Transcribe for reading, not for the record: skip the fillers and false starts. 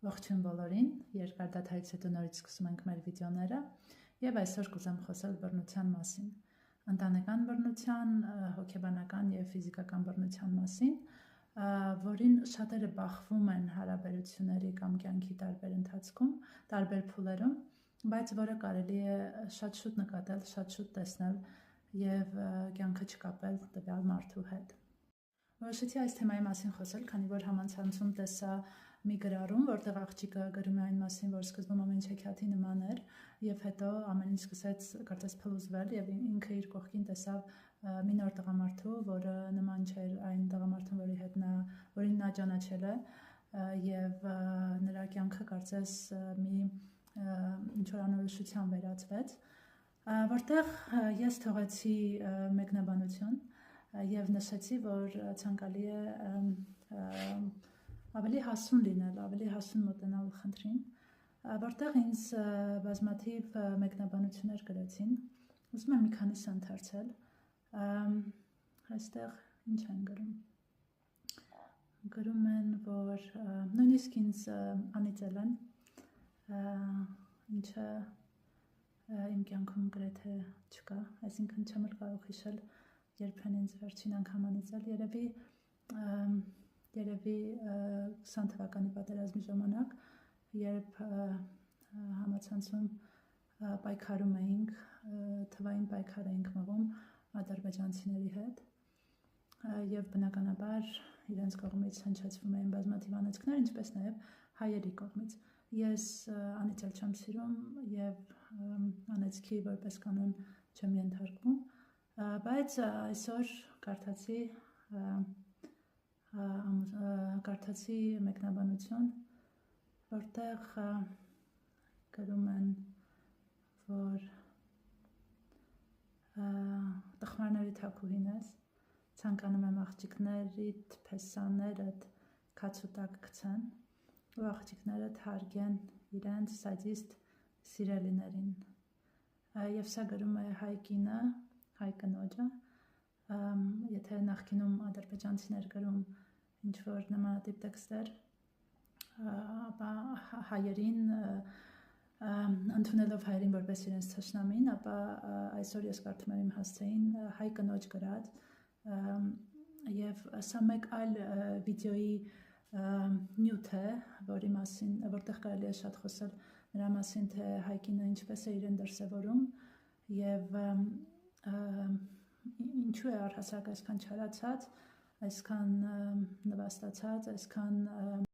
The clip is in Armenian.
Ողջույն բոլորին, երկար դադարից հետո նորից սկսում ենք մեր վիդեոները եւ այսօր կուզեմ խոսել բռնության մասին, ընտանեկան բռնության, հոգեբանական եւ ֆիզիկական բռնության մասին, որին շատերը բախվում են հարաբերությունների կամ կյանքի տարբեր ընթացքում, տարբեր փուլերում, բայց որը կարելի է շատ շուտ նկատել, շատ շուտ տեսնել եւ կյանքը չկապել տվյալ մարդու հետ։ Որոշեցի այս թեմայի մասին խոսել, քանի որ համացանցում տեսա մի գրառում, որտեղ աղջիկը գրում է այն մասին, որ սկզբում ամեն ինչ հեքիաթի նման էր, եւ հետո ամեն ինչ սկսեց կարծես փլուզվել, եւ ինքը իր կողքին տեսավ մի նոր տղամարդու, որը նման չէր այն տղամարդուն, որին նա ճանաչել է, եւ նրա կյանքը կարծես մի ինչ-որ անորոշության վերածվեց, որտեղ ես թողեցի մեկնաբանություն եւ նշեցի, որ ցանկալի է ավելի հասուն լինել, ավելի հասուն մոտենալ խնդրին, որտեղ ինձ բազմաթիվ մեկնաբանություններ գրեցին, ուզում եմ մի քանիսը ընթերցել, այստեղ ինչ են գրում, գրում են, որ նույնիսկ ինձ անիծել են, ինչը իմ կյանքում գրեթե չկա, այսինքն չեմ էլ կարող հիշել, երբ են ինձ վերջին անգամ անիծել, երևի 20 թվականի պատերազմի ժամանակ, երբ համացանցում պայքարում էինք, թվային պայքար էինք մղում ադրբեջանցիների հետ, եւ բնականաբար իրենց կողմից հնչեցվում էին բազմաթիվ անեծքներ, ինչպես նաեւ հայերի կողմից։ Ես անիծել չեմ սիրում եւ անեծքի որպես կանոն չեմ ենթարկվում, բայց այսօր կարդացի մեկնաբանություն, որտեղ գրում են, որ տխմարների թագուհին ես, ցանկանում եմ աղջիկներիդ փեսաներդ քացուտակ գցեն ու աղջիկներդ հարգեն իրենց սադիստ սիրելիներին, եւ սա գրում է հայ կինը, հայ կնոջը, եթե նախկինում ադրբեջանցիներ գրում ինչ-որ նմանատիպ տեքստեր, ապա հայերին, ընդունելով հայերին որպես իրենց թշնամին, ապա այսօր ես կարդում եմ իմ հասցեին հայ կնոջ գրած, եւ սա մեկ այլ վիդեոյի նյութ է, որտեղ կարելի է շատ խոսել նրա մասին, թե հայ կինը ինչպես է իրեն դրսևորում եւ ինչու է առհասարակ այսքան չարացած, այսքան նվաստացած, այսքան